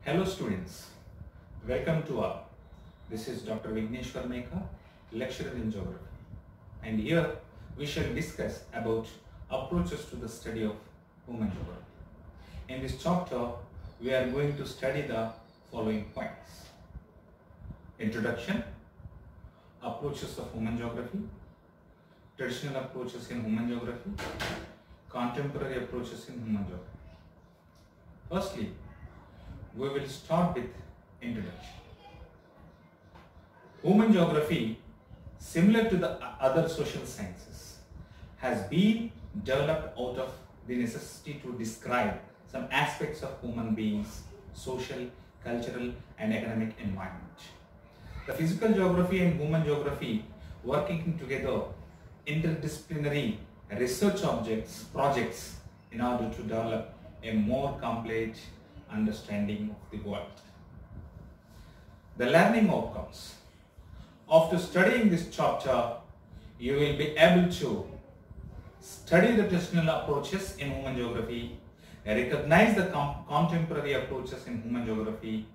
Hello students, welcome to our. This is Dr. Vigneshwar Meka, lecturer in geography, and here we shall discuss about approaches to the study of human geography. In this chapter, we are going to study the following points: introduction, approaches of human geography, traditional approaches in human geography, contemporary approaches in human geography. Firstly, we will start with introduction. Human geography, similar to the other social sciences, has been developed out of the necessity to describe some aspects of human beings' social, cultural and economic environment. The physical geography and human geography working together, interdisciplinary research projects in order to develop a more complete understanding of the world. The learning outcomes. After studying this chapter, you will be able to study the traditional approaches in human geography, recognize the contemporary approaches in human geography,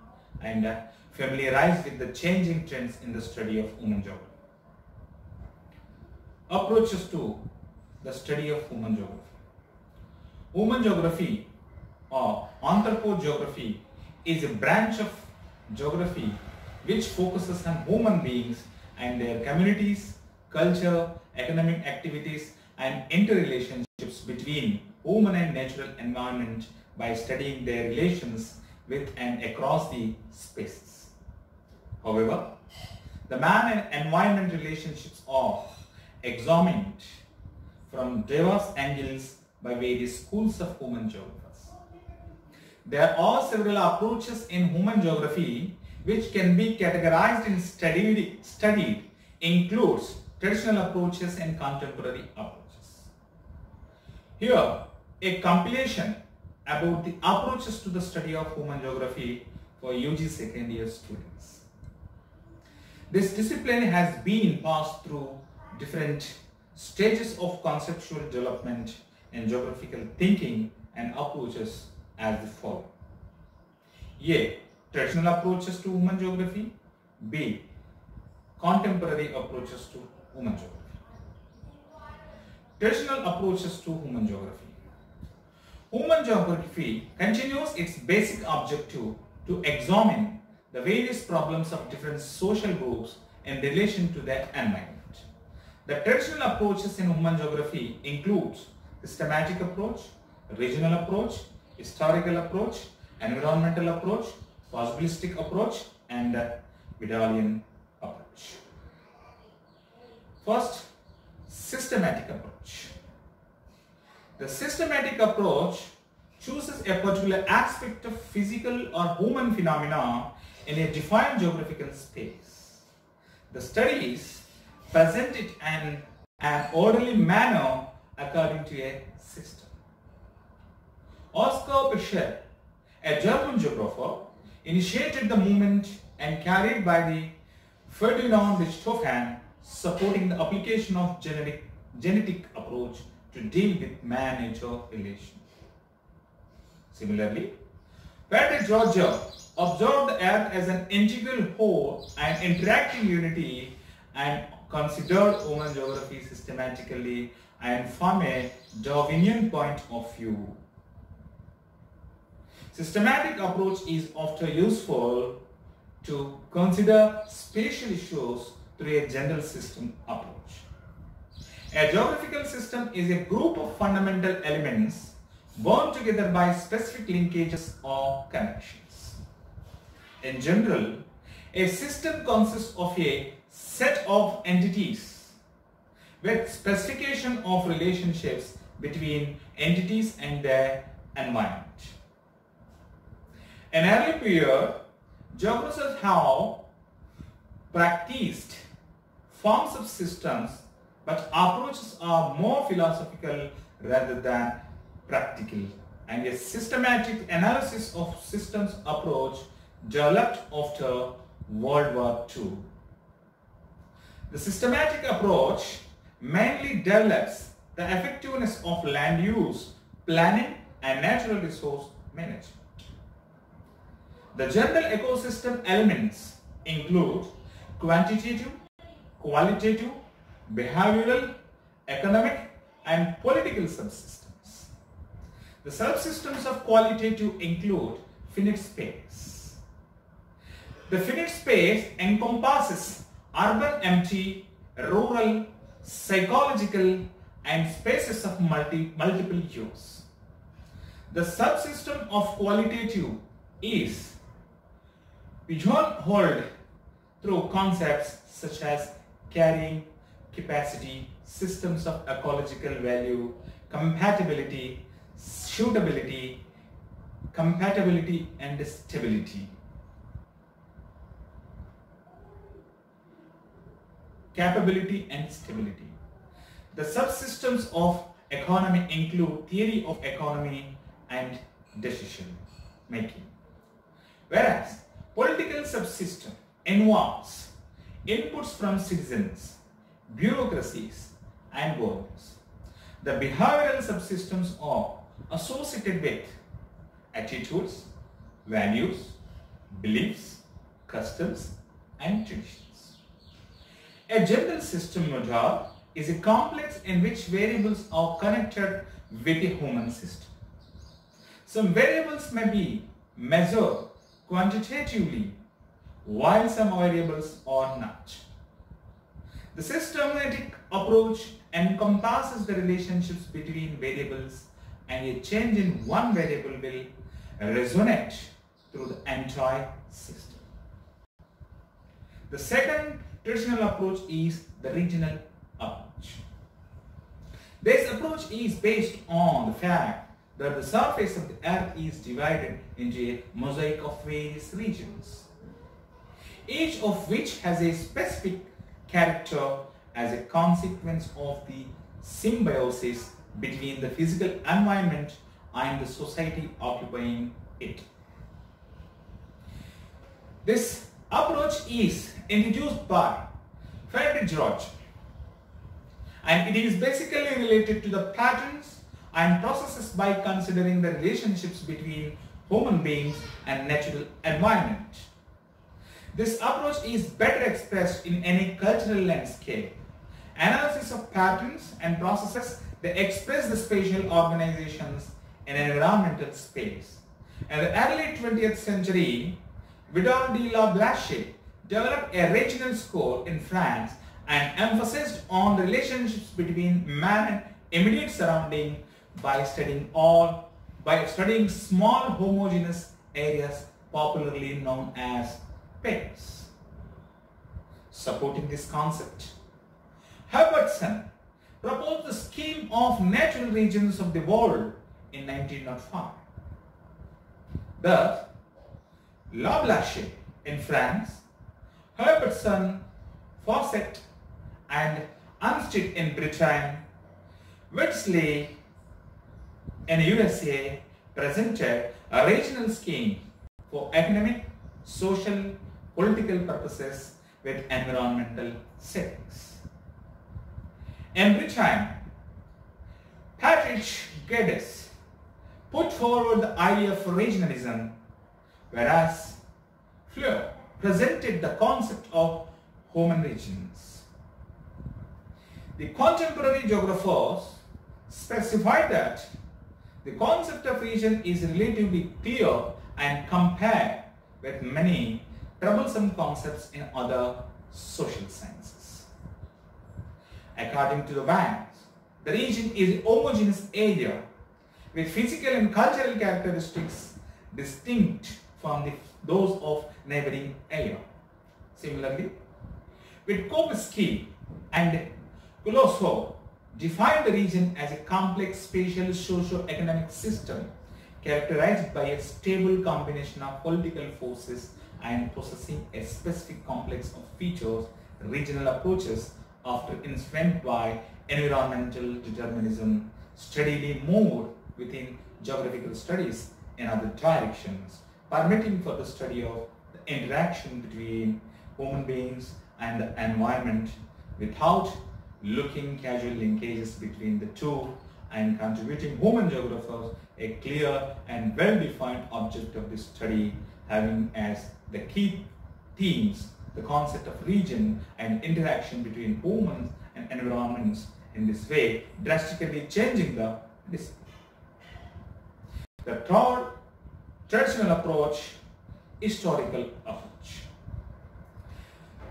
and familiarize with the changing trends in the study of human geography. Approaches to the study of human geography. Human geography or anthropogeography is a branch of geography which focuses on human beings and their communities, culture, economic activities and interrelationships between human and natural environment by studying their relations with and across the spaces. However, the man and environment relationships are examined from diverse angles by various schools of human geographers. There are several approaches in human geography which can be categorized and studied includes traditional approaches and contemporary approaches. Here, a compilation about the approaches to the study of human geography for UG second year students. This discipline has been passed through different stages of conceptual development and geographical thinking and approaches as the following. A. Traditional approaches to human geography. B. Contemporary approaches to human geography. Traditional approaches to human geography. Human geography continues its basic objective to examine the various problems of different social groups in relation to their environment. The traditional approaches in human geography includes systematic approach, regional approach, historical approach, environmental approach, possibilistic approach and vidalian approach. First, systematic approach. The systematic approach chooses a particular aspect of physical or human phenomena in a defined geographical space. The studies present it in an orderly manner according to a system. Oscar Peschel, a German geographer, initiated the movement and carried by the Ferdinand Richthofen, supporting the application of genetic approach to deal with man-nature relation. Similarly, Patrick Georgia observed the earth as an integral whole and interacting unity and considered human geography systematically and from a Darwinian point of view. Systematic approach is often useful to consider spatial issues through a general system approach. A geographical system is a group of fundamental elements bound together by specific linkages or connections. In general, a system consists of a set of entities with specification of relationships between entities and their environment. In early period, geographers have practiced forms of systems, but approaches are more philosophical rather than practical, and a systematic analysis of systems approach developed after World War II. The systematic approach mainly develops the effectiveness of land use, planning and natural resource management. The general ecosystem elements include quantitative, qualitative, behavioral, economic, and political subsystems. The subsystems of qualitative include finite space. The finite space encompasses urban empty, rural, psychological, and spaces of multiple use. The subsystem of qualitative is pigeonholed through concepts such as carrying capacity, systems of ecological value, compatibility, suitability, compatibility, and stability. Capability and stability. The subsystems of economy include theory of economy and decision making. Whereas political subsystem involves inputs from citizens, bureaucracies, and governments. The behavioral subsystems are associated with attitudes, values, beliefs, customs, and traditions. A general system model is a complex in which variables are connected with a human system. Some variables may be measured quantitatively, while some variables are not. The systematic approach encompasses the relationships between variables, and a change in one variable will resonate through the entire system. The second traditional approach is the regional approach. This approach is based on the fact that the surface of the earth is divided into a mosaic of various regions, each of which has a specific character as a consequence of the symbiosis between the physical environment and the society occupying it. This approach is introduced by Frederick George, and it is basically related to the patterns and processes by considering the relationships between human beings and natural environment. This approach is better expressed in any cultural landscape. Analysis of patterns and processes, they express the spatial organizations in an environmental space. In the early 20th century, Vidal de la Blache developed a regional school in France and emphasized on the relationships between man and immediate surrounding by studying small homogeneous areas popularly known as pits. Supporting this concept, Herbertson proposed the scheme of natural regions of the world in 1905. Thus, Lablache in France, Herbertson, Fawcett, and Armstead in Britain, Whitsley in USA presented a regional scheme for economic, social, political purposes with environmental settings. In Britain, Patrick Geddes put forward the idea of regionalism, whereas Fleur presented the concept of human regions. The contemporary geographers specified that the concept of region is relatively clear and compared with many troublesome concepts in other social sciences. According to the Banks, the region is a homogeneous area with physical and cultural characteristics distinct from those of neighboring area. Similarly, Witkowski and Colosso defined the region as a complex spatial socio-economic system characterized by a stable combination of political forces and possessing a specific complex of features. Regional approaches, after influenced by environmental determinism, steadily moved within geographical studies in other directions, permitting for the study of the interaction between human beings and the environment without looking casual linkages between the two and contributing women geographers a clear and well-defined object of this study, having as the key themes the concept of region and interaction between humans and environments, in this way drastically changing the discipline. The third traditional approach, historical approach.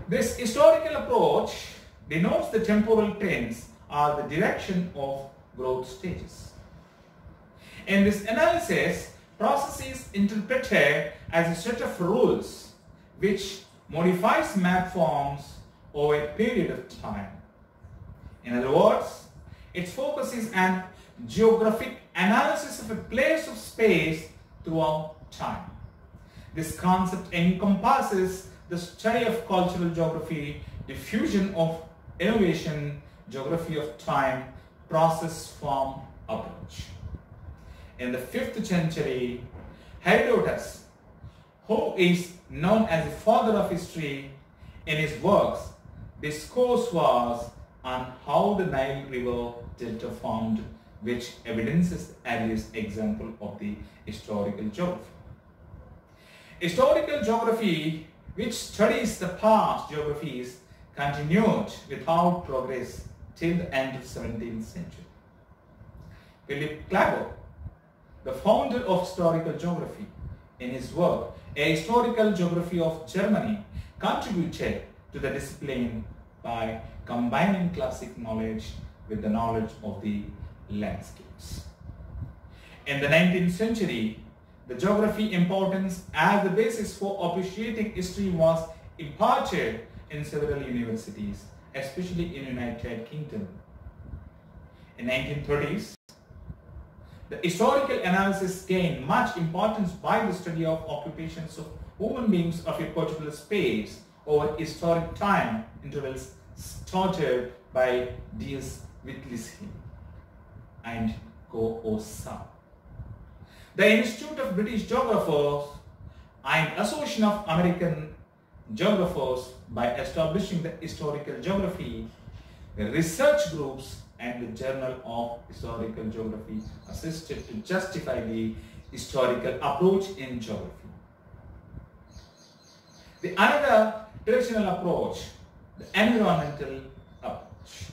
This historical approach denotes the temporal trends or the direction of growth stages. In this analysis, process is interpreted as a set of rules which modifies map forms over a period of time. In other words, its focus is an geographic analysis of a place of space throughout time. This concept encompasses the study of cultural geography, diffusion of innovation, geography of time, process form approach. In the 5th century, Herodotus, who is known as the father of history, in his works, discourse was on how the Nile River delta formed, which evidences the earliest example of the historical geography. Historical geography, which studies the past geographies, continued without progress till the end of the 17th century. Philip Clabot, the founder of historical geography, in his work, A Historical Geography of Germany, contributed to the discipline by combining classic knowledge with the knowledge of the landscapes. In the 19th century, the geography importance as the basis for appreciating history was imparted in several universities, especially in the United Kingdom. In 1930s, the historical analysis gained much importance by the study of occupations of human beings of a particular space over historic time intervals started by D.S. Whitley and Co-Osa. The Institute of British Geographers and Association of American Geographers, by establishing the historical geography, the research groups and the Journal of Historical Geography assisted to justify the historical approach in geography. The another traditional approach, the environmental approach.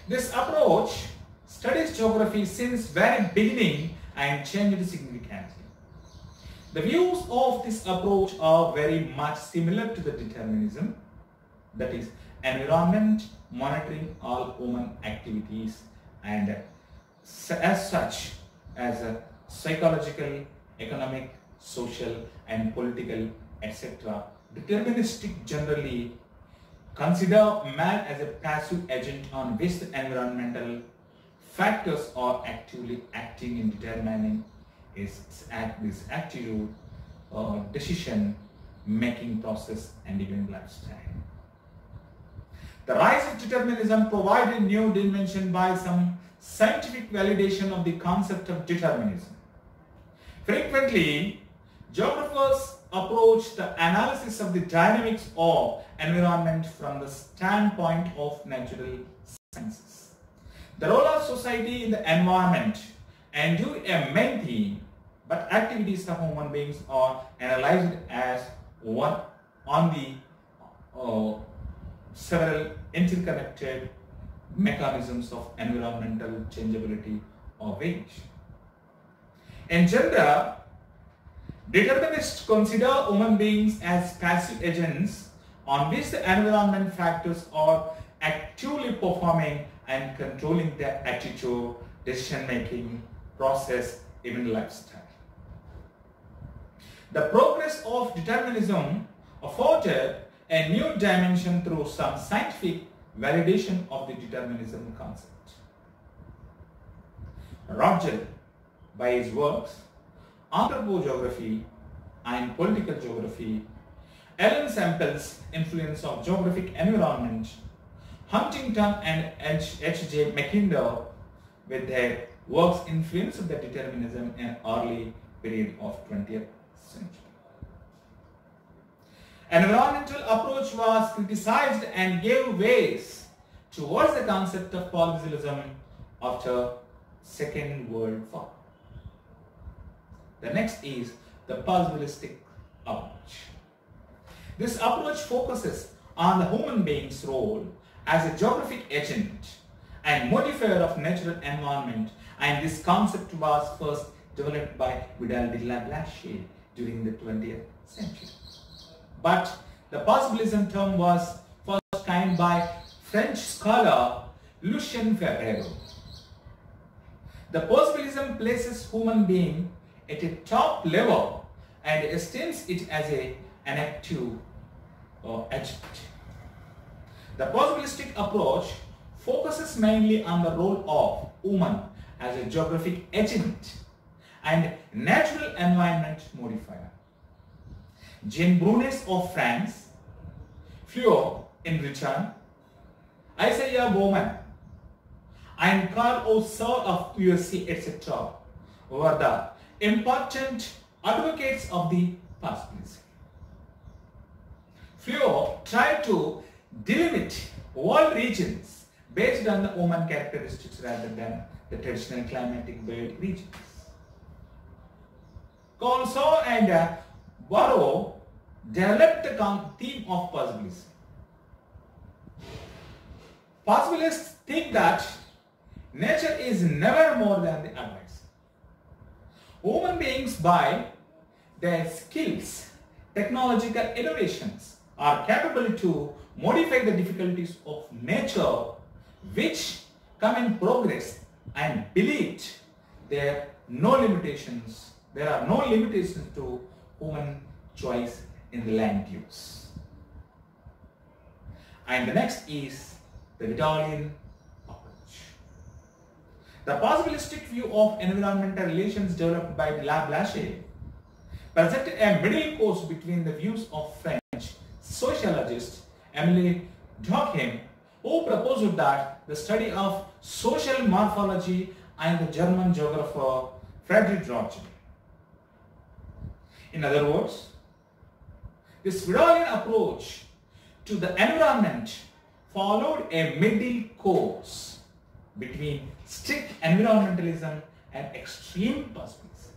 This approach studies geography since very beginning and changed significantly. The views of this approach are very much similar to the determinism, that is, environment monitoring all human activities, and as such as a psychological, economic, social and political, etc. Deterministic generally consider man as a passive agent on which the environmental factors are actively acting in determining this attitude, decision making process and even lifestyle. The rise of determinism provided new dimension by some scientific validation of the concept of determinism. Frequently, geographers approach the analysis of the dynamics of environment from the standpoint of natural sciences. The role of society in the environment endure a main theme, but activities of human beings are analyzed as one on the several interconnected mechanisms of environmental changeability or variation. In gender, determinists consider human beings as passive agents on which the environment factors are actively performing and controlling their attitude, decision making, process, even lifestyle. The progress of determinism afforded a new dimension through some scientific validation of the determinism concept. Roger, by his works, Anthropogeography and Political Geography, Ellen Sample's Influence of Geographic Environment, Huntington and H.J. Mackinder, with their works Influence of the Determinism in early period of 20th century. Environmental approach was criticized and gave ways towards the concept of possibilism after Second World War. The next is the possibilistic approach. This approach focuses on the human being's role as a geographic agent and modifier of natural environment, and this concept was first developed by Vidal during the 20th century. But the possibilism term was first coined by French scholar Lucien Febvre. The possibilism places human being at a top level and esteems it as an active agent. The possibilistic approach focuses mainly on the role of woman as a geographic agent and natural environment modifier. Jean Brunet of France, Fleur in return, Isaiah Bowman, and Carl O'Sau of USA, etc. were the important advocates of the possibilism. Fleur tried to delimit world regions based on the human characteristics rather than the traditional climatic belt regions. O'Sau and Barrow developed the theme of possibilism. Possibilists think that nature is never more than the advisor. Human beings, by their skills, technological innovations, are capable to modify the difficulties of nature which come in progress, and believed there are no limitations to human choice in the land use. And the next is the vidalian approach. The possibilistic view of environmental relations developed by Vidal presented a middle course between the views of French sociologist Emile Durkheim, who proposed that the study of social morphology, and the German geographer Friedrich Roger. In other words, this vidalian approach to the environment followed a middle course between strict environmentalism and extreme possibilism.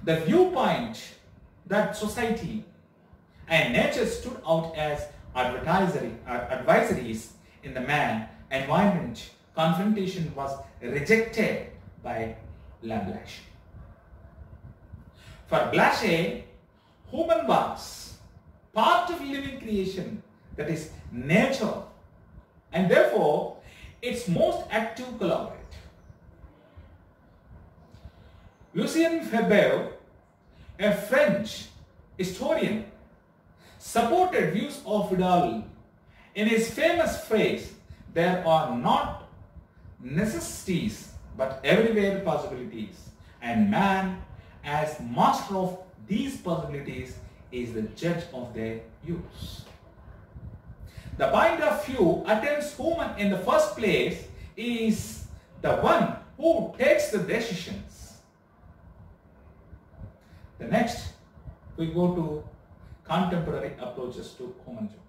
The viewpoint that society and nature stood out as advisories in the man-environment confrontation was rejected by Lablache. For Blaché, human was part of living creation, that is nature, and therefore its most active collaborator. Lucien Febvre, a French historian, supported views of Vidal in his famous phrase, "There are not necessities but everywhere possibilities, and man as master of these possibilities is the judge of their use." The point of view attends human in the first place is the one who takes the decisions. The next, we go to contemporary approaches to human geography.